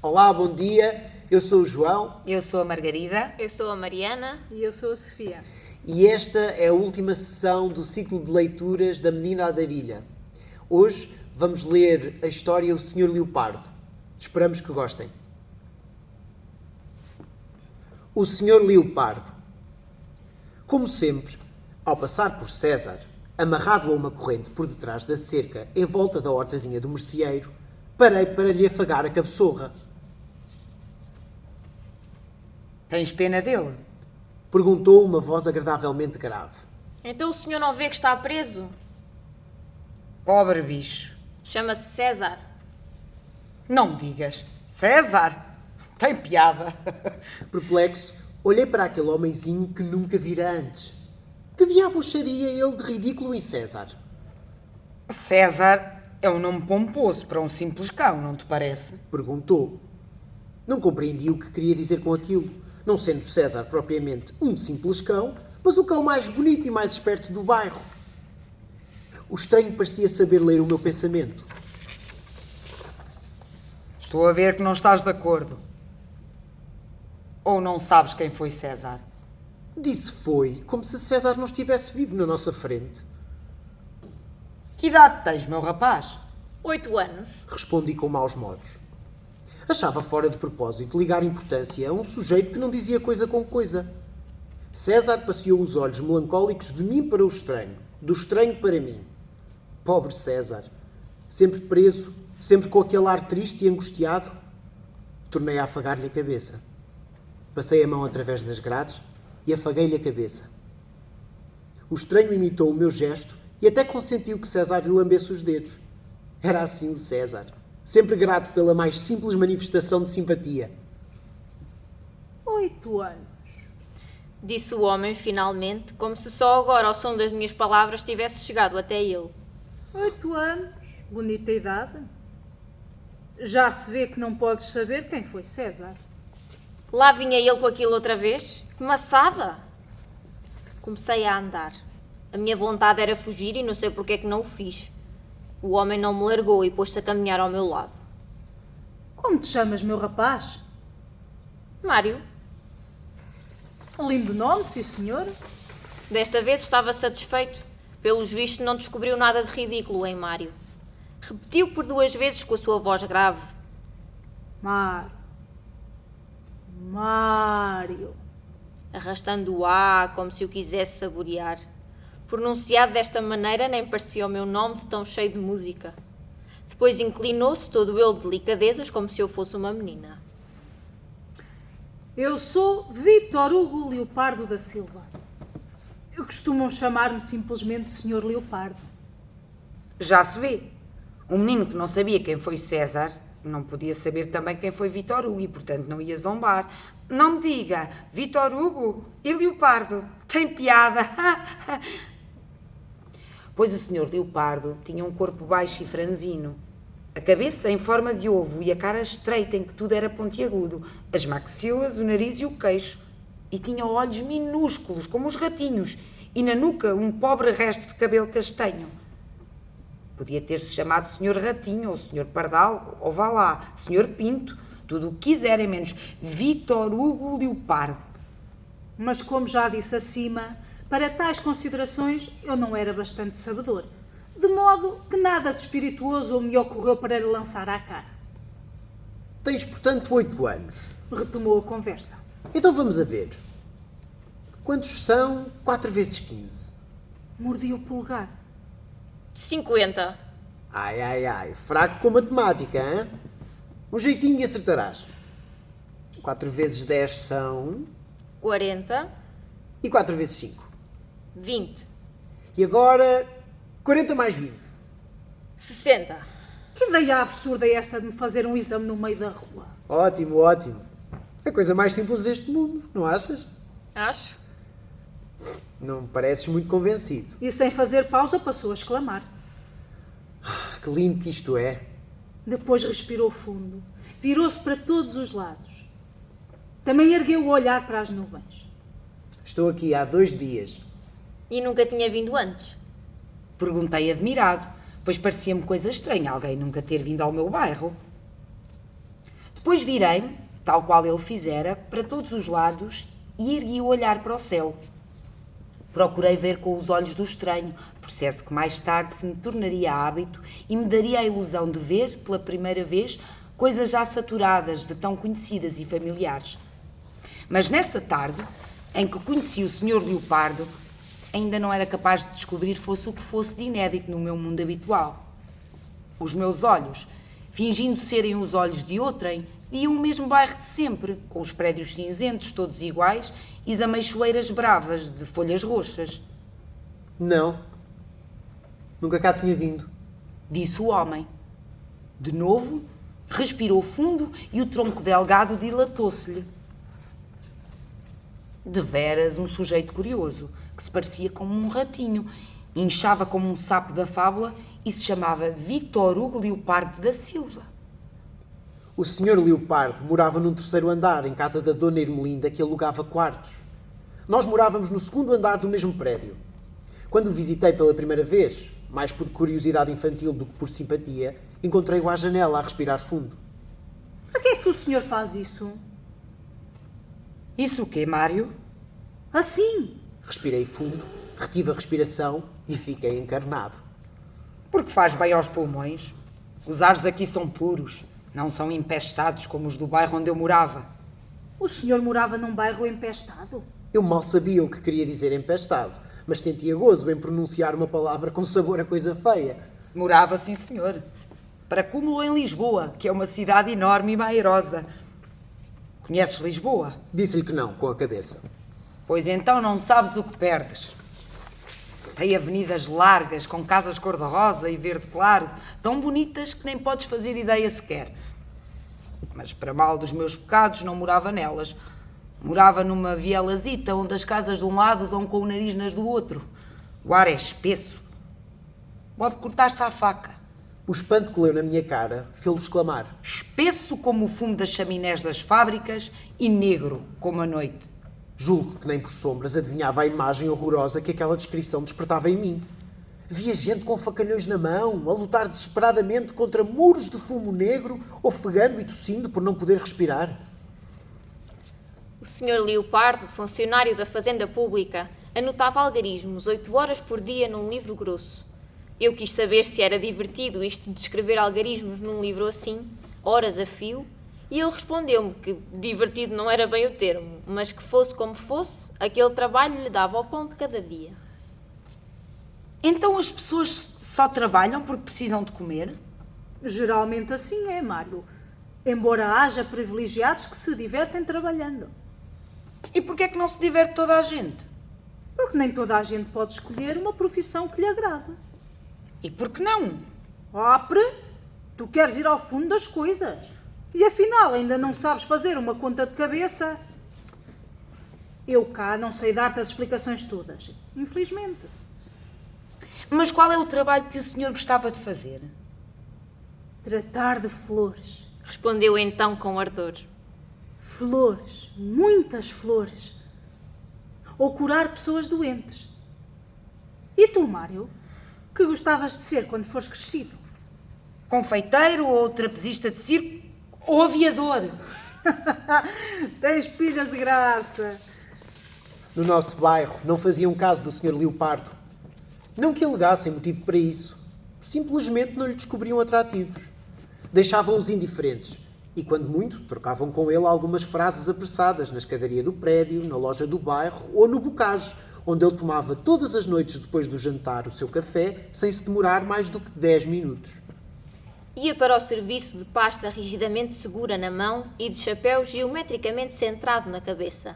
Olá, bom dia. Eu sou o João. Eu sou a Margarida. Eu sou a Mariana. E eu sou a Sofia. E esta é a última sessão do ciclo de leituras da Menina Andarilha. Hoje vamos ler a história O Senhor Leopardo. Esperamos que gostem. O Senhor Leopardo. Como sempre, ao passar por César, amarrado a uma corrente por detrás da cerca em volta da hortazinha do merceeiro, parei para lhe afagar a cabeçorra. Tens pena dele? Perguntou uma voz agradavelmente grave. Então o senhor não vê que está preso? Pobre bicho. Chama-se César. Não me digas. César? Tem piada. Perplexo, olhei para aquele homenzinho que nunca vira antes. Que diabo acharia ele de ridículo em César? César é um nome pomposo para um simples cão, não te parece? Perguntou. Não compreendi o que queria dizer com aquilo, não sendo César propriamente um simples cão, mas o cão mais bonito e mais esperto do bairro. O estranho parecia saber ler o meu pensamento. Estou a ver que não estás de acordo. Ou não sabes quem foi César? Disse foi, como se César não estivesse vivo na nossa frente. Que idade tens, meu rapaz? 8 anos. Respondi com maus modos. Achava fora de propósito ligar importância a um sujeito que não dizia coisa com coisa. César passeou os olhos melancólicos de mim para o estranho, do estranho para mim. Pobre César, sempre preso, sempre com aquele ar triste e angustiado. Tornei a afagar-lhe a cabeça. Passei a mão através das grades e afaguei-lhe a cabeça. O estranho imitou o meu gesto e até consentiu que César lhe lambesse os dedos. Era assim o César, sempre grato pela mais simples manifestação de simpatia. 8 anos. Disse o homem, finalmente, como se só agora, ao som das minhas palavras, tivesse chegado até ele. 8 anos, bonita idade. Já se vê que não podes saber quem foi César. Lá vinha ele com aquilo outra vez. Que maçada! Comecei a andar. A minha vontade era fugir e não sei porque é que não o fiz. O homem não me largou e pôs-se a caminhar ao meu lado. Como te chamas, meu rapaz? Mário, Lindo nome, sim senhor. desta vez estava satisfeito. Pelos vistos não descobriu nada de ridículo em Mário. Repetiu por 2 vezes com a sua voz grave. Mário. Arrastando o A como se o quisesse saborear. Pronunciado desta maneira nem parecia o meu nome de tão cheio de música. Depois inclinou-se, todo ele de delicadezas, como se eu fosse uma menina. Eu sou Vítor Hugo Leopardo da Silva. Costumam chamar-me simplesmente Senhor Leopardo. Já se vê. Um menino que não sabia quem foi César não podia saber também quem foi Vítor Hugo e, portanto, não ia zombar. Não me diga, Vítor Hugo e Leopardo. Tem piada. Pois o senhor Leopardo tinha um corpo baixo e franzino, a cabeça em forma de ovo e a cara estreita em que tudo era pontiagudo, as maxilas, o nariz e o queixo, e tinha olhos minúsculos, como os ratinhos, e na nuca um pobre resto de cabelo castanho. Podia ter-se chamado Senhor Ratinho, ou Senhor Pardal, ou vá lá, Senhor Pinto, tudo o que quiserem, menos Vítor Hugo Leopardo. Mas como já disse acima, para tais considerações eu não era bastante sabedor, de modo que nada de espirituoso me ocorreu para lhe lançar à cara. Tens, portanto, 8 anos. Retomou a conversa. Então vamos a ver. Quantos são 4 vezes 15? Mordi o polegar. 50. Ai, fraco com matemática, hein? Um jeitinho e acertarás. 4 vezes 10 são... 40. E 4 vezes 5? 20. E agora, 40 mais 20. 60. Que ideia absurda é esta de me fazer um exame no meio da rua? Ótimo, ótimo. A coisa mais simples deste mundo, não achas? Acho. Não me pareces muito convencido. E sem fazer pausa passou a exclamar. Que lindo que isto é. Depois respirou fundo. Virou-se para todos os lados. Também ergueu o olhar para as nuvens. Estou aqui há 2 dias. E nunca tinha vindo antes. Perguntei admirado, pois parecia-me coisa estranha alguém nunca ter vindo ao meu bairro. Depois virei-me, tal qual ele fizera, para todos os lados e ergui o olhar para o céu. Procurei ver com os olhos do estranho, processo que mais tarde se me tornaria hábito e me daria a ilusão de ver, pela primeira vez, coisas já saturadas de tão conhecidas e familiares. Mas nessa tarde, em que conheci o Sr. Leopardo, ainda não era capaz de descobrir fosse o que fosse de inédito no meu mundo habitual. Os meus olhos, fingindo serem os olhos de outrem, viam o mesmo bairro de sempre, com os prédios cinzentos, todos iguais, e as ameixoeiras bravas de folhas roxas. Não. Nunca cá tinha vindo. Disse o homem. De novo, respirou fundo e o tronco delgado dilatou-se-lhe. Deveras um sujeito curioso, que se parecia como um ratinho, inchava como um sapo da fábula e se chamava Vítor Hugo Leopardo da Silva. O Sr. Leopardo morava num terceiro andar, em casa da Dona Ermelinda, que alugava quartos. Nós morávamos no segundo andar do mesmo prédio. Quando o visitei pela primeira vez, mais por curiosidade infantil do que por simpatia, encontrei-o à janela a respirar fundo. Para que é que o senhor faz isso? Isso o quê, Mário? Assim? Respirei fundo, retive a respiração e fiquei encarnado. Porque faz bem aos pulmões. Os ares aqui são puros, não são empestados como os do bairro onde eu morava. O senhor morava num bairro empestado? Eu mal sabia o que queria dizer empestado, mas sentia gozo em pronunciar uma palavra com sabor a coisa feia. Morava, sim, senhor. Para cúmulo em Lisboa, que é uma cidade enorme e airosa. Conheces Lisboa? Disse-lhe que não, com a cabeça. Pois então não sabes o que perdes. Tem avenidas largas, com casas cor-de-rosa e verde claro, tão bonitas que nem podes fazer ideia sequer. Mas para mal dos meus pecados não morava nelas. Morava numa vielazita onde as casas de um lado dão com o nariz nas do outro. O ar é espesso. Pode cortar-se à faca. O espanto que leu na minha cara fê-lo exclamar. Espesso como o fumo das chaminés das fábricas e negro como a noite. Julgo que nem por sombras adivinhava a imagem horrorosa que aquela descrição despertava em mim. Via gente com facalhões na mão, a lutar desesperadamente contra muros de fumo negro, ofegando e tossindo por não poder respirar. O Sr. Leopardo, funcionário da Fazenda Pública, anotava algarismos 8 horas por dia num livro grosso. Eu quis saber se era divertido isto de escrever algarismos num livro assim, horas a fio, e ele respondeu-me que divertido não era bem o termo, mas que fosse como fosse, aquele trabalho lhe dava ao pão de cada dia. Então as pessoas só trabalham porque precisam de comer? Geralmente assim é, Mário. Embora haja privilegiados que se divertem trabalhando. E porquê é que não se diverte toda a gente? Porque nem toda a gente pode escolher uma profissão que lhe agrada. E por que não? Apre, tu queres ir ao fundo das coisas. E afinal ainda não sabes fazer uma conta de cabeça. Eu cá não sei dar-te as explicações todas, infelizmente. Mas qual é o trabalho que o senhor gostava de fazer? Tratar de flores. Respondeu então com ardor. Flores, muitas flores. Ou curar pessoas doentes. E tu, Mário? Que gostavas de ser quando fores crescido? Confeiteiro ou trapezista de circo ou aviador? Tens pilhas de graça. No nosso bairro não faziam caso do Sr. Leopardo. Não que alegassem motivo para isso. Simplesmente não lhe descobriam atrativos. Deixavam-os indiferentes. E, quando muito, trocavam com ele algumas frases apressadas na escadaria do prédio, na loja do bairro ou no bocage, onde ele tomava todas as noites depois do jantar o seu café, sem se demorar mais do que 10 minutos. Ia para o serviço de pasta rigidamente segura na mão e de chapéu geometricamente centrado na cabeça.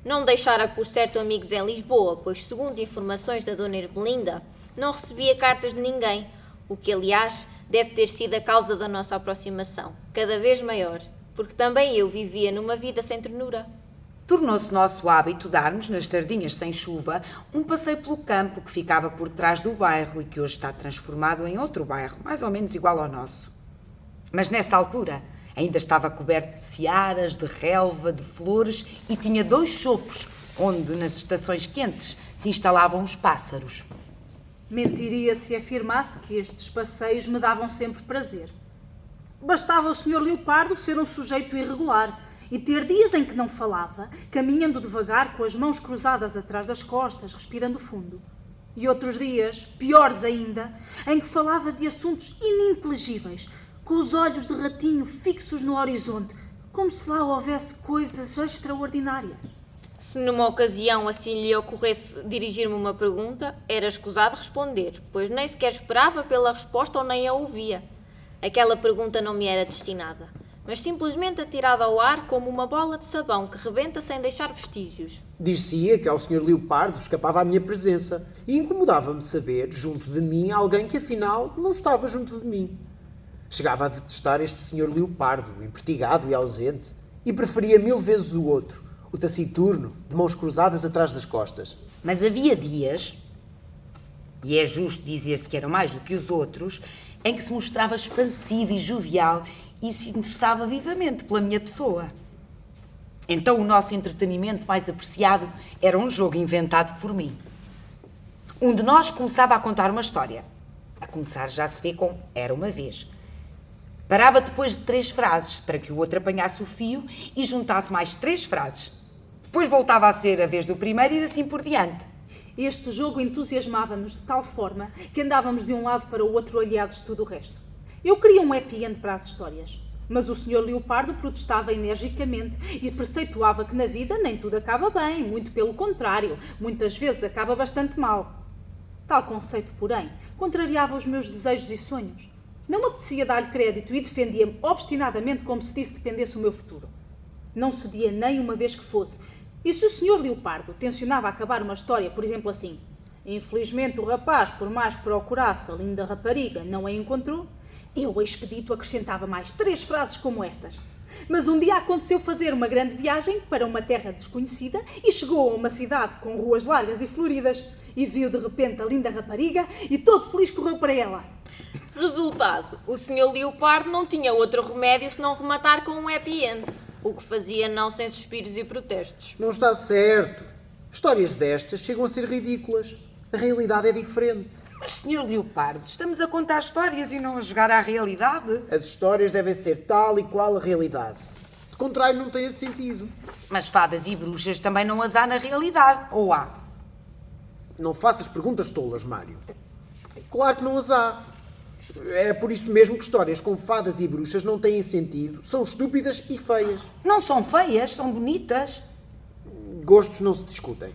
Não deixara por certo amigos em Lisboa, pois, segundo informações da Dona Ermelinda, não recebia cartas de ninguém, o que, aliás, deve ter sido a causa da nossa aproximação, cada vez maior, porque também eu vivia numa vida sem ternura. Tornou-se nosso hábito dar-nos, nas tardinhas sem chuva, um passeio pelo campo que ficava por trás do bairro e que hoje está transformado em outro bairro, mais ou menos igual ao nosso. Mas nessa altura ainda estava coberto de searas, de relva, de flores e tinha 2 chopos, onde, nas estações quentes, se instalavam os pássaros. Mentiria se afirmasse que estes passeios me davam sempre prazer. Bastava o Sr. Leopardo ser um sujeito irregular e ter dias em que não falava, caminhando devagar com as mãos cruzadas atrás das costas, respirando fundo. E outros dias, piores ainda, em que falava de assuntos ininteligíveis, com os olhos de ratinho fixos no horizonte, como se lá houvesse coisas extraordinárias. Se numa ocasião assim lhe ocorresse dirigir-me uma pergunta, era escusado responder, pois nem sequer esperava pela resposta ou nem a ouvia. Aquela pergunta não me era destinada, mas simplesmente atirada ao ar como uma bola de sabão que rebenta sem deixar vestígios. Dir-se-ia que ao Sr. Leopardo escapava a minha presença e incomodava-me saber, junto de mim, alguém que afinal não estava junto de mim. Chegava a detestar este Sr. Leopardo, empertigado e ausente, e preferia 1000 vezes o outro, o taciturno, de mãos cruzadas atrás das costas. Mas havia dias, e é justo dizer-se que eram mais do que os outros, em que se mostrava expansivo e jovial e se interessava vivamente pela minha pessoa. Então o nosso entretenimento mais apreciado era um jogo inventado por mim. Um de nós começava a contar uma história. A começar já se vê com "era uma vez". Parava depois de 3 frases, para que o outro apanhasse o fio e juntasse mais 3 frases. Depois voltava a ser a vez do primeiro e assim por diante. Este jogo entusiasmava-nos de tal forma que andávamos de um lado para o outro aliados de tudo o resto. Eu queria um happy end para as histórias, mas o Sr. Leopardo protestava energicamente e preceituava que na vida nem tudo acaba bem, muito pelo contrário, muitas vezes acaba bastante mal. Tal conceito, porém, contrariava os meus desejos e sonhos. Não me apetecia dar-lhe crédito e defendia-me obstinadamente como se disso dependesse o meu futuro. Não cedia nem uma vez que fosse. E se o Sr. Leopardo tencionava acabar uma história, por exemplo assim: infelizmente o rapaz, por mais que procurasse a linda rapariga, não a encontrou, eu, expedito, acrescentava mais 3 frases como estas. Mas um dia aconteceu fazer uma grande viagem para uma terra desconhecida e chegou a uma cidade com ruas largas e floridas e viu de repente a linda rapariga e todo feliz correu para ela. Resultado, o Sr. Leopardo não tinha outro remédio senão rematar com um happy end, o que fazia não sem suspiros e protestos. Não está certo. Histórias destas chegam a ser ridículas. A realidade é diferente. Mas, Sr. Leopardo, estamos a contar histórias e não a jogar à realidade. As histórias devem ser tal e qual a realidade. De contrário, não tem esse sentido. Mas fadas e bruxas também não as há na realidade, ou há? Não faças perguntas tolas, Mário. Claro que não as há. É por isso mesmo que histórias com fadas e bruxas não têm sentido, são estúpidas e feias. Não são feias, são bonitas. Gostos não se discutem.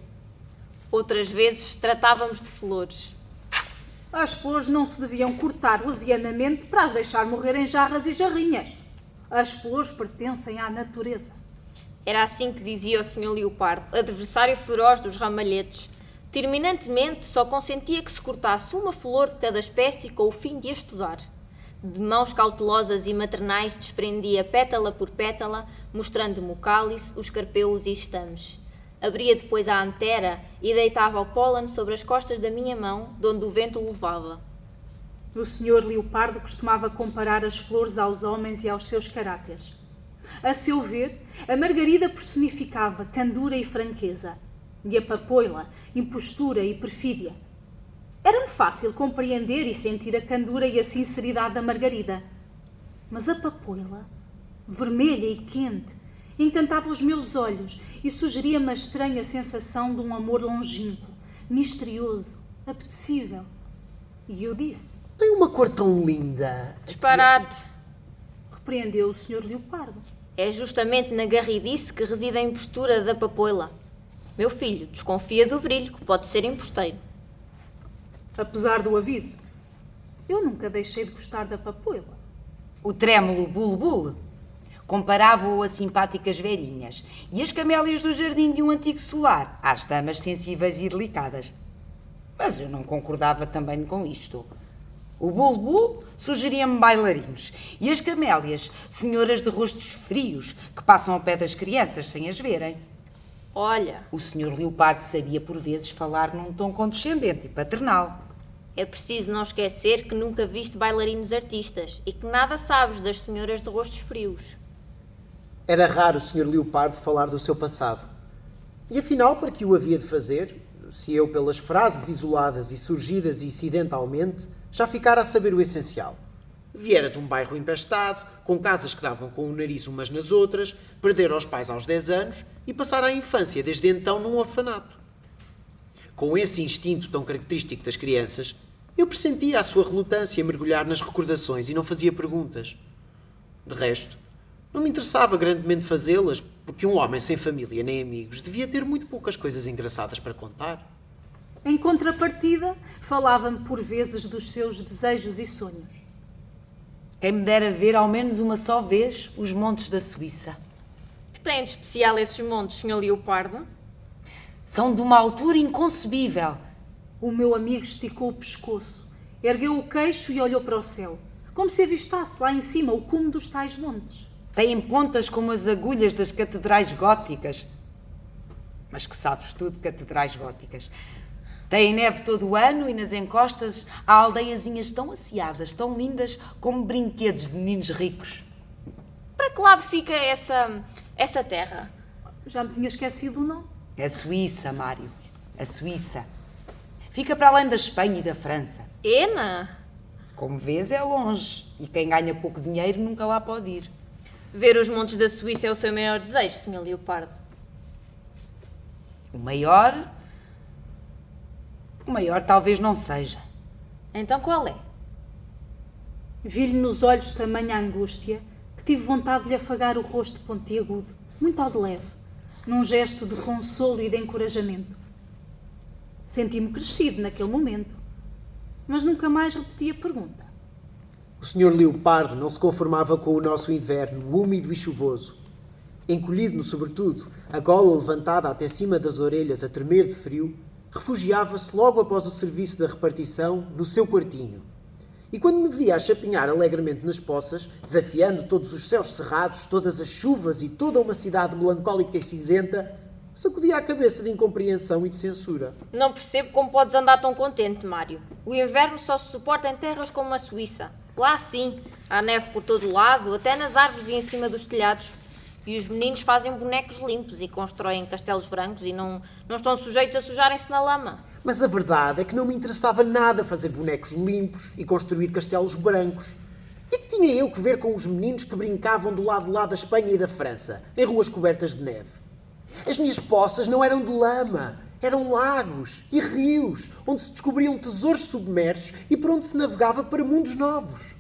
Outras vezes tratávamos de flores. As flores não se deviam cortar levianamente para as deixar morrer em jarras e jarrinhas. As flores pertencem à natureza. Era assim que dizia o Sr. Leopardo, adversário feroz dos ramalhetes. Terminantemente, só consentia que se cortasse uma flor de cada espécie com o fim de a estudar. De mãos cautelosas e maternais desprendia pétala por pétala, mostrando-me o cálice, os carpelos e estames. Abria depois a antera e deitava o pólen sobre as costas da minha mão, de onde o vento o levava. O Sr. Leopardo costumava comparar as flores aos homens e aos seus caráteres. A seu ver, a margarida personificava candura e franqueza, e a papoila, impostura e perfídia. Era-me fácil compreender e sentir a candura e a sinceridade da margarida. Mas a papoila, vermelha e quente, encantava os meus olhos e sugeria-me a estranha sensação de um amor longínquo, misterioso, apetecível. E eu disse: Tem uma cor tão linda. Disparate! repreendeu o Sr. Leopardo. É justamente na garridice que reside a impostura da papoila. Meu filho, desconfia do brilho, que pode ser emposteiro. Apesar do aviso, eu nunca deixei de gostar da papoila. O trêmulo bulbul comparava-o a simpáticas velhinhas e as camélias do jardim de um antigo solar às damas sensíveis e delicadas. Mas eu não concordava também com isto. O bulbul sugeria-me bailarinos e as camélias, senhoras de rostos frios que passam ao pé das crianças sem as verem. Olha, O Sr. Leopardo sabia por vezes falar num tom condescendente e paternal. é preciso não esquecer que nunca viste bailarinos artistas e que nada sabes das senhoras de rostos frios. Era raro o Sr. Leopardo falar do seu passado. E afinal, para que o havia de fazer, se eu, pelas frases isoladas e surgidas incidentalmente, já ficara a saber o essencial? Viera de um bairro empestado, com casas que davam com o nariz umas nas outras, perder os pais aos 10 anos e passar a infância desde então num orfanato. Com esse instinto tão característico das crianças, eu pressentia a sua relutância em mergulhar nas recordações e não fazia perguntas. De resto, não me interessava grandemente fazê-las, porque um homem sem família nem amigos devia ter muito poucas coisas engraçadas para contar. Em contrapartida, falava-me por vezes dos seus desejos e sonhos. Quem me dera ver ao menos uma só vez os montes da Suíça. Que têm de especial esses montes, Sr. Leopardo? São de uma altura inconcebível. O meu amigo esticou o pescoço, ergueu o queixo e olhou para o céu, como se avistasse lá em cima o cume dos tais montes. Têm pontas como as agulhas das catedrais góticas. Mas que sabes tu de catedrais góticas? Têm neve todo o ano e nas encostas há aldeiazinhas tão asseadas, tão lindas, como brinquedos de meninos ricos. Para que lado fica essa terra? Já me tinha esquecido o nome. A Suíça, Mário. A Suíça. Fica para além da Espanha e da França. Ena? Como vês, é longe. E quem ganha pouco dinheiro nunca lá pode ir. Ver os montes da Suíça é o seu maior desejo, Sr. Leopardo. O maior talvez não seja. Então qual é? Vi-lhe nos olhos tamanha angústia que tive vontade de lhe afagar o rosto pontiagudo, muito ao de leve, num gesto de consolo e de encorajamento. Senti-me crescido naquele momento, mas nunca mais repeti a pergunta. O Sr. Leopardo não se conformava com o nosso inverno úmido e chuvoso. Encolhido no sobretudo, a gola levantada até cima das orelhas a tremer de frio, refugiava-se logo após o serviço da repartição no seu quartinho. E quando me via a chapinhar alegremente nas poças, desafiando todos os céus cerrados, todas as chuvas e toda uma cidade melancólica e cinzenta, sacudia a cabeça de incompreensão e de censura. Não percebo como podes andar tão contente, Mário. O inverno só se suporta em terras como a Suíça. Lá sim, há neve por todo o lado, até nas árvores e em cima dos telhados. E os meninos fazem bonecos limpos e constroem castelos brancos e não estão sujeitos a sujarem-se na lama. Mas a verdade é que não me interessava nada fazer bonecos limpos e construir castelos brancos. E que tinha eu que ver com os meninos que brincavam do lado de lá da Espanha e da França, em ruas cobertas de neve? As minhas poças não eram de lama, eram lagos e rios, onde se descobriam tesouros submersos e por onde se navegava para mundos novos.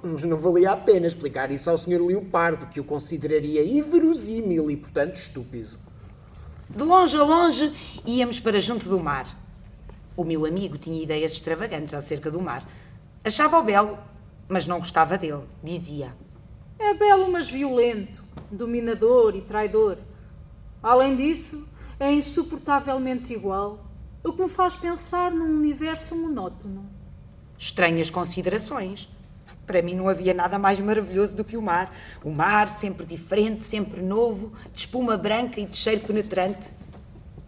Mas não valia a pena explicar isso ao Sr. Leopardo, que o consideraria inverosímil e, portanto, estúpido. De longe a longe íamos para junto do mar. O meu amigo tinha ideias extravagantes acerca do mar. Achava-o belo, mas não gostava dele, dizia. É belo, mas violento, dominador e traidor. Além disso, é insuportavelmente igual, o que me faz pensar num universo monótono. Estranhas considerações. Para mim não havia nada mais maravilhoso do que o mar. O mar, sempre diferente, sempre novo, de espuma branca e de cheiro penetrante.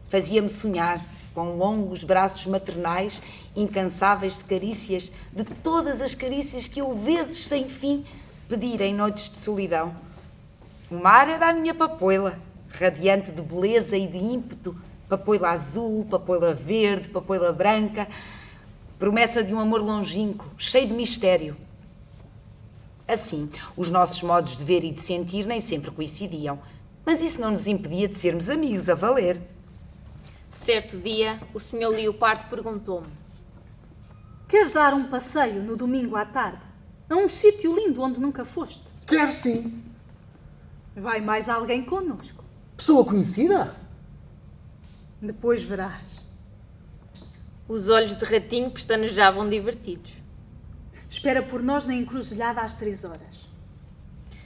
Fazia-me sonhar com longos braços maternais, incansáveis de carícias, de todas as carícias que eu, vezes sem fim, pedira em noites de solidão. O mar era a minha papoila, radiante de beleza e de ímpeto, papoila azul, papoila verde, papoila branca, promessa de um amor longínquo, cheio de mistério. Assim, os nossos modos de ver e de sentir nem sempre coincidiam, mas isso não nos impedia de sermos amigos a valer. Certo dia, o Sr. Leopardo perguntou-me: Queres dar um passeio no domingo à tarde? A um sítio lindo onde nunca foste? Quero sim. Vai mais alguém connosco. Pessoa conhecida? Depois verás. Os olhos de ratinho pestanejavam divertidos. Espera por nós na encruzilhada às 3 horas.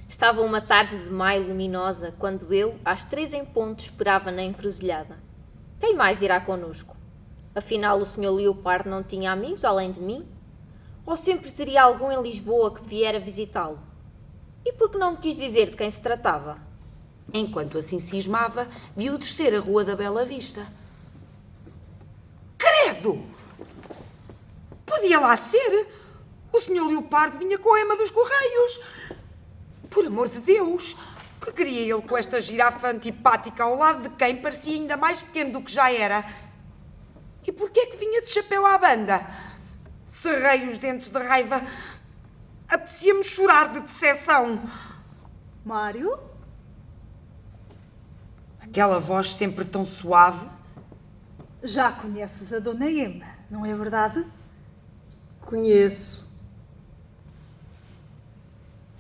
Estava uma tarde de maio luminosa, quando eu, às 3 em ponto, esperava na encruzilhada. Quem mais irá connosco? Afinal, o Sr. Leopardo não tinha amigos além de mim? Ou sempre teria algum em Lisboa que viera visitá-lo? E por que não me quis dizer de quem se tratava? Enquanto assim cismava, viu descer a Rua da Bela Vista. Credo! Podia lá ser! O Sr. Leopardo vinha com a Ema dos Correios! Por amor de Deus! Que queria ele com esta girafa antipática ao lado de quem parecia ainda mais pequeno do que já era? E porquê é que vinha de chapéu à banda? Cerrei os dentes de raiva. Apetecia-me chorar de decepção. Mário? Aquela voz sempre tão suave. Já conheces a Dona Ema, não é verdade? Conheço.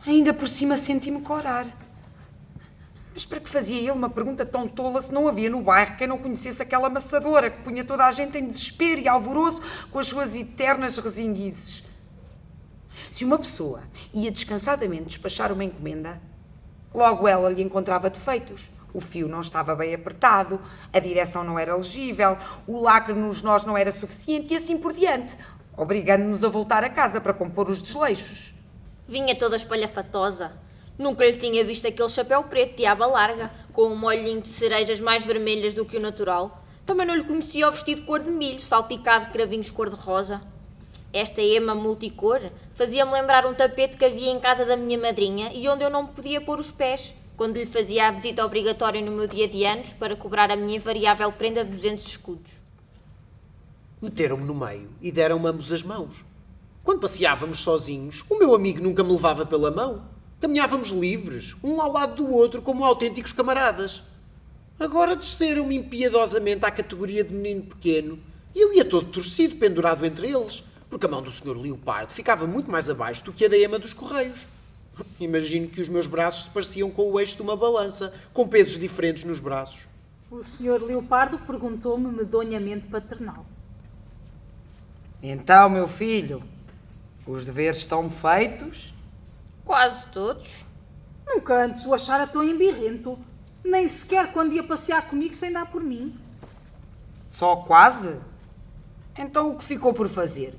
Ainda por cima senti-me corar. Mas para que fazia ele uma pergunta tão tola se não havia no bairro quem não conhecesse aquela amassadora que punha toda a gente em desespero e alvoroço com as suas eternas rezinguices? Se uma pessoa ia descansadamente despachar uma encomenda, logo ela lhe encontrava defeitos. O fio não estava bem apertado, a direção não era legível, o lacre nos nós não era suficiente e assim por diante, obrigando-nos a voltar a casa para compor os desleixos. Vinha toda espalhafatosa. Nunca lhe tinha visto aquele chapéu preto de aba larga, com um molhinho de cerejas mais vermelhas do que o natural. Também não lhe conhecia o vestido cor de milho, salpicado de cravinhos cor-de-rosa. Esta ema multicor fazia-me lembrar um tapete que havia em casa da minha madrinha e onde eu não me podia pôr os pés, quando lhe fazia a visita obrigatória no meu dia de anos para cobrar a minha invariável prenda de 200 escudos. Meteram-me no meio e deram-me ambos as mãos. Quando passeávamos sozinhos, o meu amigo nunca me levava pela mão. Caminhávamos livres, um ao lado do outro, como autênticos camaradas. Agora desceram-me impiedosamente à categoria de menino pequeno e eu ia todo torcido, pendurado entre eles, porque a mão do Sr. Leopardo ficava muito mais abaixo do que a da Ema dos Correios. Imagino que os meus braços se pareciam com o eixo de uma balança, com pesos diferentes nos braços. O Sr. Leopardo perguntou-me medonhamente paternal. Então, meu filho, os deveres estão feitos? Quase todos. Nunca antes o achara tão embirrento. Nem sequer quando ia passear comigo sem dar por mim. Só quase? Então o que ficou por fazer?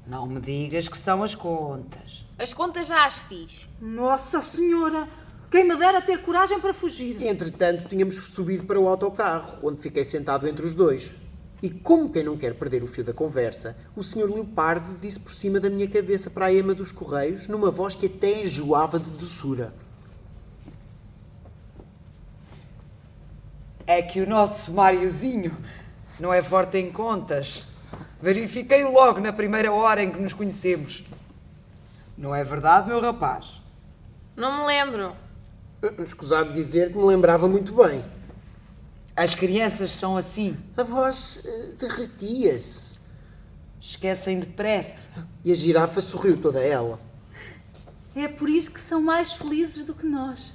Não me digas que são as contas. As contas já as fiz. Nossa Senhora! Quem me dera ter coragem para fugir. Entretanto, tínhamos subido para o autocarro, onde fiquei sentado entre os dois. E como quem não quer perder o fio da conversa, o Sr. Leopardo disse por cima da minha cabeça para a Ema dos Correios, numa voz que até enjoava de doçura. É que o nosso Máriozinho não é forte em contas. Verifiquei-o logo na primeira hora em que nos conhecemos. Não é verdade, meu rapaz? Não me lembro. Escusado dizer que me lembrava muito bem. As crianças são assim. A voz derretia-se. Esquecem depressa. E a girafa sorriu toda ela. É por isso que são mais felizes do que nós.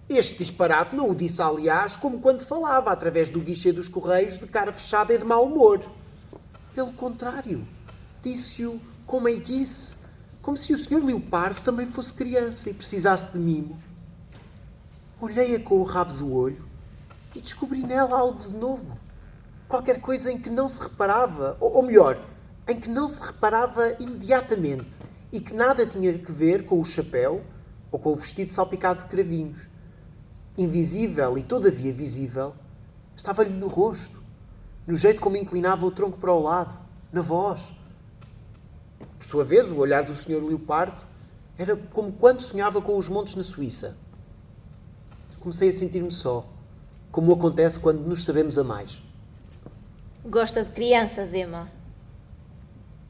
Este disparate não o disse, aliás, como quando falava, através do guichê dos Correios, de cara fechada e de mau humor. Pelo contrário, disse-o com meiguice, como se o Sr. Leopardo também fosse criança e precisasse de mimo. Olhei-a com o rabo do olho e descobri nela algo de novo. Qualquer coisa em que não se reparava, ou melhor, em que não se reparava imediatamente e que nada tinha que ver com o chapéu ou com o vestido salpicado de cravinhos. Invisível e todavia visível, estava-lhe no rosto, no jeito como inclinava o tronco para o lado, na voz. Por sua vez, o olhar do Sr. Leopardo era como quando sonhava com os montes na Suíça. Comecei a sentir-me só, como acontece quando nos sabemos a mais. Gosta de crianças, Ema?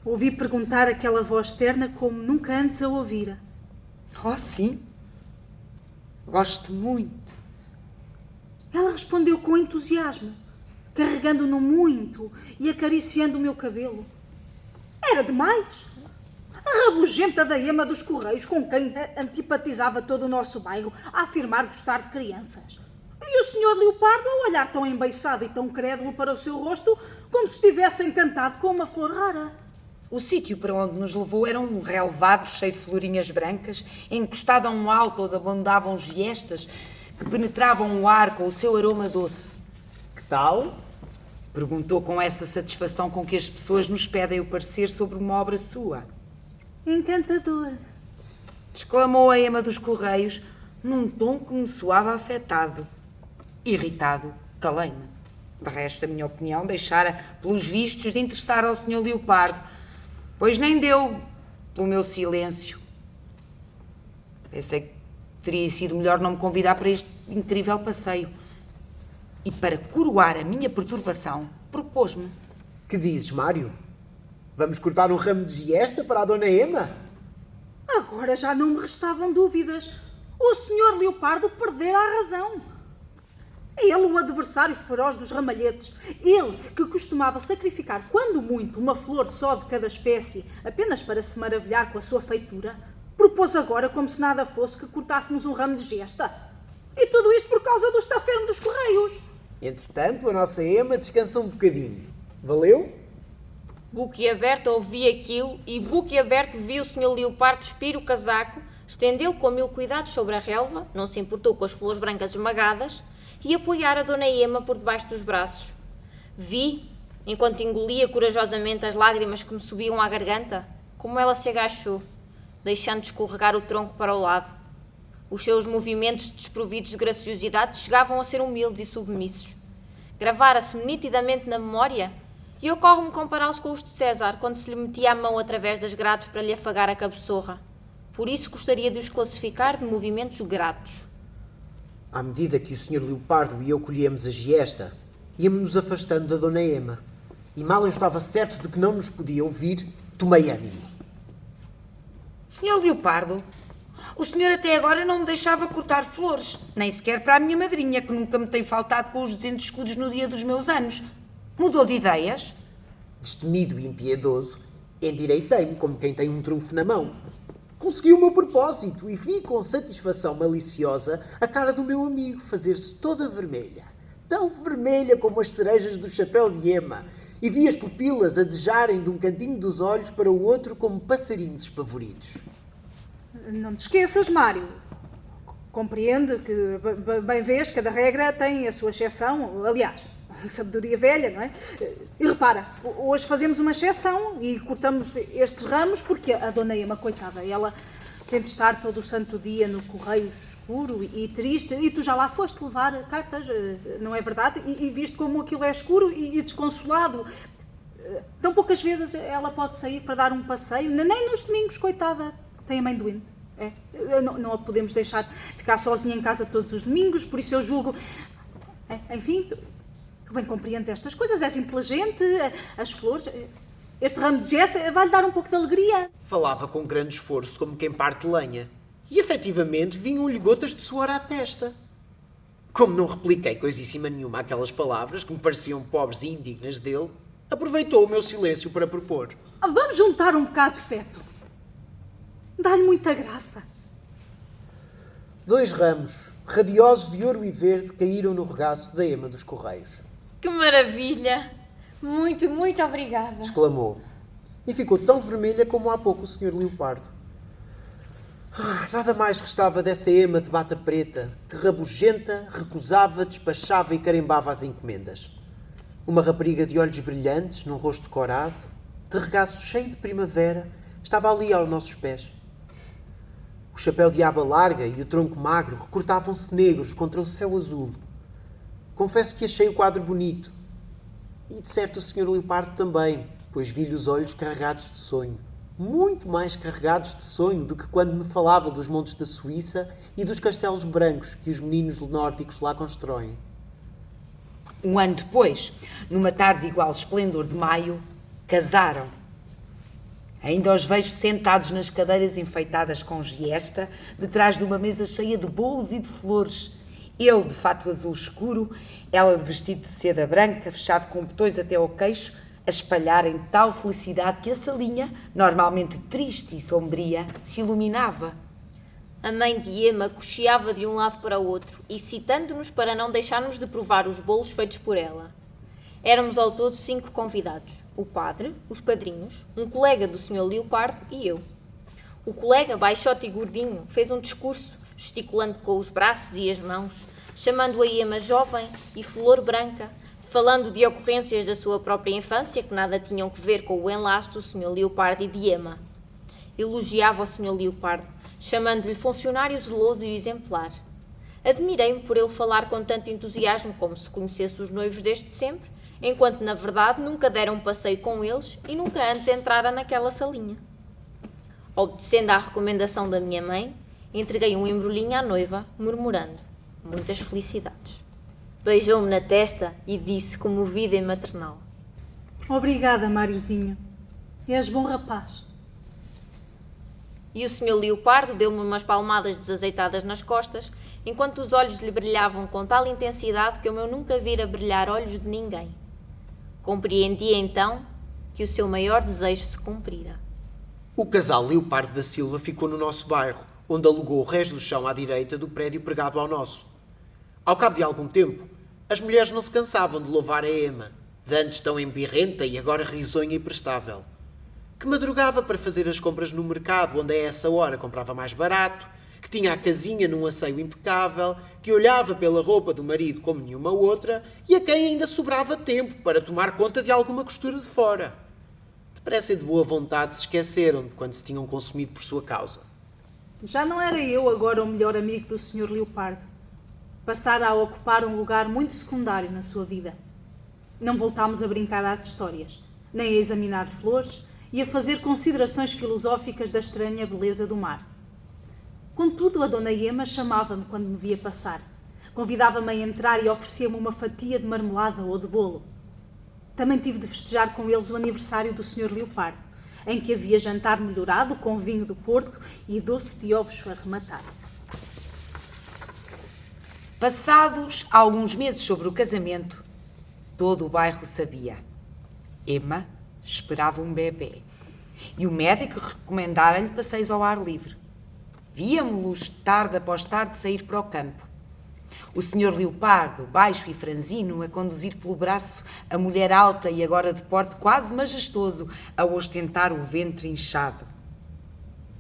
Ouvi perguntar aquela voz terna como nunca antes a ouvira. Oh, sim. Gosto muito. Ela respondeu com entusiasmo, carregando-no muito e acariciando o meu cabelo. Era demais. A rabugenta da Ema dos Correios, com quem antipatizava todo o nosso bairro, a afirmar gostar de crianças. E o Sr. Leopardo a olhar tão embeiçado e tão crédulo para o seu rosto, como se estivesse encantado com uma flor rara. O sítio para onde nos levou era um relevado cheio de florinhas brancas, encostado a um alto onde abundavam giestas que penetravam o ar com o seu aroma doce. Que tal? Perguntou com essa satisfação com que as pessoas nos pedem o parecer sobre uma obra sua. Encantador. Exclamou a Ema dos Correios num tom que me soava afetado. Irritado, calei-me. De resto, a minha opinião deixara, pelos vistos, de interessar ao Sr. Leopardo, pois nem deu pelo meu silêncio. Pensei que teria sido melhor não me convidar para este incrível passeio. E para coroar a minha perturbação, propôs-me. Que dizes, Mário? Vamos cortar um ramo de giesta para a Dona Ema? Agora já não me restavam dúvidas. O Sr. Leopardo perdera a razão. Ele, o adversário feroz dos ramalhetes, ele que costumava sacrificar, quando muito, uma flor só de cada espécie, apenas para se maravilhar com a sua feitura, propôs agora, como se nada fosse, que cortássemos um ramo de gesta. E tudo isto por causa do estafermo dos correios. Entretanto, a nossa Ema descansa um bocadinho. Valeu? Boquiaberto ouvia aquilo e boquiaberto viu o Sr. Leopardo despir o casaco, estendê-lo com mil cuidados sobre a relva, não se importou com as flores brancas esmagadas, e apoiar a Dona Ema por debaixo dos braços. Vi, enquanto engolia corajosamente as lágrimas que me subiam à garganta, como ela se agachou, deixando escorregar o tronco para o lado. Os seus movimentos desprovidos de graciosidade chegavam a ser humildes e submissos. Gravara-se nitidamente na memória e ocorre-me compará-los com os de César, quando se lhe metia a mão através das grades para lhe afagar a cabeçorra. Por isso gostaria de os classificar de movimentos gratos. À medida que o Sr. Leopardo e eu colhíamos a giesta, íamos-nos afastando da Dona Ema. E mal eu estava certo de que não nos podia ouvir, tomei ânimo. Senhor Leopardo, o senhor até agora não me deixava cortar flores, nem sequer para a minha madrinha, que nunca me tem faltado com os 200 escudos no dia dos meus anos. Mudou de ideias? Destemido e impiedoso, endireitei-me como quem tem um trunfo na mão. Consegui o meu propósito e vi com satisfação maliciosa a cara do meu amigo fazer-se toda vermelha. Tão vermelha como as cerejas do chapéu de Ema. E vi as pupilas adejarem de um cantinho dos olhos para o outro como passarinhos espavoridos. Não te esqueças, Mário. Compreende que, bem vês, cada regra tem a sua exceção. Aliás, sabedoria velha, não é? E repara, hoje fazemos uma exceção e cortamos estes ramos porque a Dona Ema, coitada, ela tem de estar todo o santo dia no correio escuro e triste. E tu já lá foste levar cartas, não é verdade? E viste como aquilo é escuro e desconsolado. Tão poucas vezes ela pode sair para dar um passeio, nem nos domingos, coitada, tem amendoim. Não a podemos deixar ficar sozinha em casa todos os domingos, por isso eu julgo... Enfim, tu bem compreendes estas coisas, és inteligente, as flores... Este ramo de gesta vai-lhe dar um pouco de alegria. Falava com grande esforço, como quem parte lenha. E, efetivamente, vinham-lhe gotas de suor à testa. Como não repliquei coisíssima nenhuma àquelas palavras, que me pareciam pobres e indignas dele, aproveitou o meu silêncio para propor. Vamos juntar um bocado de feto. Dá-lhe muita graça. 2 ramos, radiosos de ouro e verde, caíram no regaço da Ema dos Correios. Que maravilha! Muito, muito obrigada. Exclamou. E ficou tão vermelha como há pouco o Sr. Leopardo. Nada mais restava dessa Ema de bata preta, que rabugenta, recusava, despachava e carimbava as encomendas. Uma rapariga de olhos brilhantes, num rosto corado, de regaço cheio de primavera, estava ali aos nossos pés. O chapéu de aba larga e o tronco magro recortavam-se negros contra o céu azul. Confesso que achei o quadro bonito. E de certo o Sr. Leopardo também, pois vi-lhe os olhos carregados de sonho. Muito mais carregados de sonho do que quando me falava dos montes da Suíça e dos castelos brancos que os meninos nórdicos lá constroem. Um ano depois, numa tarde de igual esplendor de maio, casaram. Ainda os vejo sentados nas cadeiras enfeitadas com giesta, detrás de uma mesa cheia de bolos e de flores. Ele de fato azul escuro, ela de vestido de seda branca, fechado com botões até ao queixo, a espalharem tal felicidade que a salinha, normalmente triste e sombria, se iluminava. A mãe de Ema cocheava de um lado para o outro, excitando-nos para não deixarmos de provar os bolos feitos por ela. Éramos ao todo 5 convidados: o padre, os padrinhos, um colega do Sr. Leopardo e eu. O colega, baixote e gordinho, fez um discurso, gesticulando com os braços e as mãos, chamando a Ema jovem e flor branca, falando de ocorrências da sua própria infância que nada tinham que ver com o enlace do Sr. Leopardo e de Ema. Elogiava o Sr. Leopardo, chamando-lhe funcionário zeloso e exemplar. Admirei-me por ele falar com tanto entusiasmo como se conhecesse os noivos desde sempre, enquanto na verdade nunca dera um passeio com eles e nunca antes entrara naquela salinha. Obedecendo à recomendação da minha mãe, entreguei um embrulhinho à noiva, murmurando: muitas felicidades. Beijou-me na testa e disse, comovida e maternal: Obrigada, Máriozinho. És bom rapaz. e o Sr. Leopardo deu-me umas palmadas desazeitadas nas costas, enquanto os olhos lhe brilhavam com tal intensidade que eu nunca vira brilhar olhos de ninguém. Compreendi então que o seu maior desejo se cumprira. O casal Leopardo da Silva ficou no nosso bairro, onde alugou o resto do chão à direita do prédio pregado ao nosso. Ao cabo de algum tempo, as mulheres não se cansavam de louvar a Emma, de antes tão embirrenta e agora risonha e prestável, que madrugava para fazer as compras no mercado, onde a essa hora comprava mais barato, que tinha a casinha num asseio impecável, que olhava pela roupa do marido como nenhuma outra e a quem ainda sobrava tempo para tomar conta de alguma costura de fora. Depressa e de boa vontade se esqueceram de quando se tinham consumido por sua causa. Já não era eu agora o melhor amigo do Sr. Leopardo. Passara a ocupar um lugar muito secundário na sua vida. Não voltámos a brincar às histórias, nem a examinar flores e a fazer considerações filosóficas da estranha beleza do mar. Contudo, a Dona Ema chamava-me quando me via passar. Convidava-me a entrar e oferecia-me uma fatia de marmelada ou de bolo. Também tive de festejar com eles o aniversário do Sr. Leopardo, em que havia jantar melhorado com vinho do Porto e doce de ovos a rematar. Passados alguns meses sobre o casamento, todo o bairro sabia. Emma esperava um bebê e o médico recomendara-lhe passeios ao ar livre. Víamo-los tarde após tarde sair para o campo. O Sr. Leopardo, baixo e franzino, a conduzir pelo braço a mulher alta e agora de porte quase majestoso, a ostentar o ventre inchado.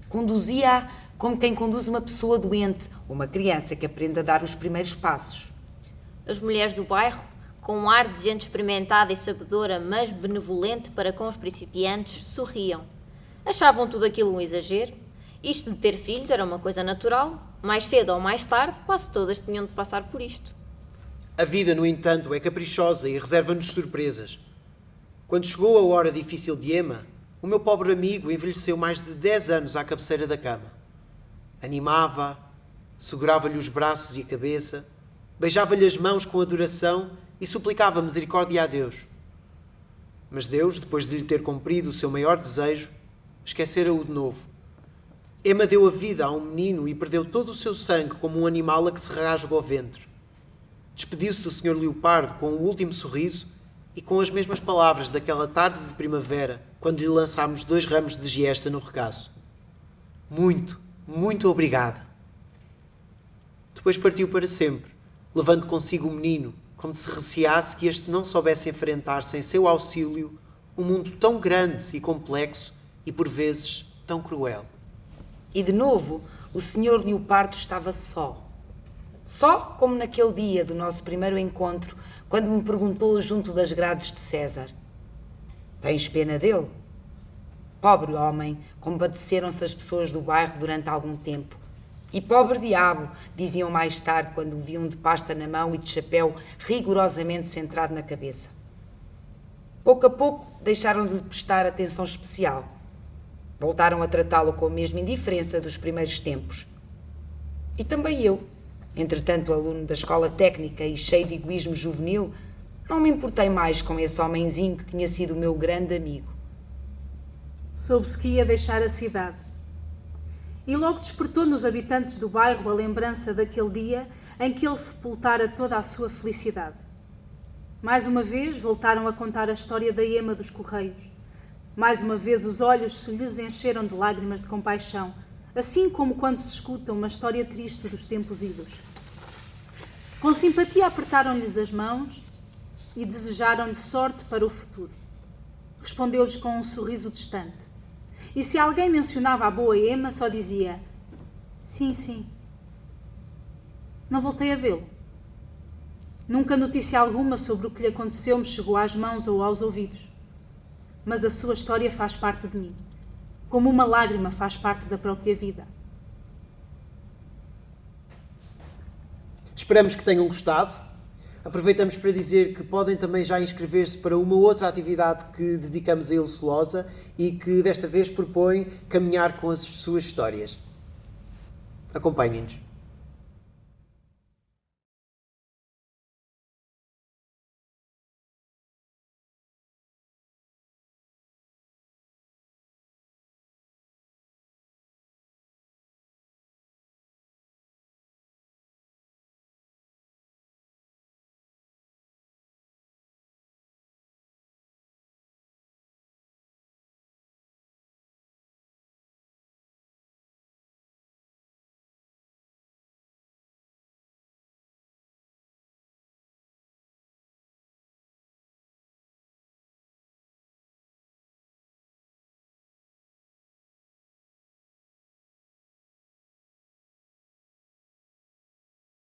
Conduzia-a como quem conduz uma pessoa doente ou uma criança que aprende a dar os primeiros passos. As mulheres do bairro, com um ar de gente experimentada e sabedora, mas benevolente para com os principiantes, sorriam. Achavam tudo aquilo um exagero. Isto de ter filhos era uma coisa natural. Mais cedo ou mais tarde, quase todas tinham de passar por isto. A vida, no entanto, é caprichosa e reserva-nos surpresas. Quando chegou a hora difícil de Emma, o meu pobre amigo envelheceu mais de 10 anos à cabeceira da cama. Animava-a, segurava-lhe os braços e a cabeça, beijava-lhe as mãos com adoração e suplicava misericórdia a Deus. Mas Deus, depois de lhe ter cumprido o seu maior desejo, esquecera-o de novo. Emma deu a vida a um menino e perdeu todo o seu sangue como um animal a que se rasga o ventre. Despediu-se do Sr. Leopardo com um último sorriso e com as mesmas palavras daquela tarde de primavera, quando lhe lançámos 2 ramos de giesta no regaço. Muito, muito obrigada. Depois partiu para sempre, levando consigo o menino, como se receasse que este não soubesse enfrentar sem seu auxílio um mundo tão grande e complexo e, por vezes, tão cruel. E de novo, o Sr. Leopardo estava só. Só como naquele dia do nosso primeiro encontro, quando me perguntou junto das grades de César: "Tens pena dele?" Pobre homem, compadeceram-se as pessoas do bairro durante algum tempo. E pobre diabo, diziam mais tarde quando o viam de pasta na mão e de chapéu rigorosamente centrado na cabeça. Pouco a pouco deixaram de lhe prestar atenção especial. Voltaram a tratá-lo com a mesma indiferença dos primeiros tempos. E também eu, entretanto aluno da escola técnica e cheio de egoísmo juvenil, não me importei mais com esse homenzinho que tinha sido o meu grande amigo. Soube-se que ia deixar a cidade. E logo despertou nos habitantes do bairro a lembrança daquele dia em que ele sepultara toda a sua felicidade. Mais uma vez voltaram a contar a história da Ema dos Correios. Mais uma vez os olhos se lhes encheram de lágrimas de compaixão, assim como quando se escuta uma história triste dos tempos idos. Com simpatia apertaram-lhes as mãos e desejaram-lhe sorte para o futuro. Respondeu-lhes com um sorriso distante. E se alguém mencionava a boa Ema, só dizia: "Sim, sim." Não voltei a vê-lo. Nunca notícia alguma sobre o que lhe aconteceu me chegou às mãos ou aos ouvidos. Mas a sua história faz parte de mim, como uma lágrima faz parte da própria vida. Esperamos que tenham gostado. Aproveitamos para dizer que podem também já inscrever-se para uma outra atividade que dedicamos a Ele Celosa e que desta vez propõe caminhar com as suas histórias. Acompanhem-nos.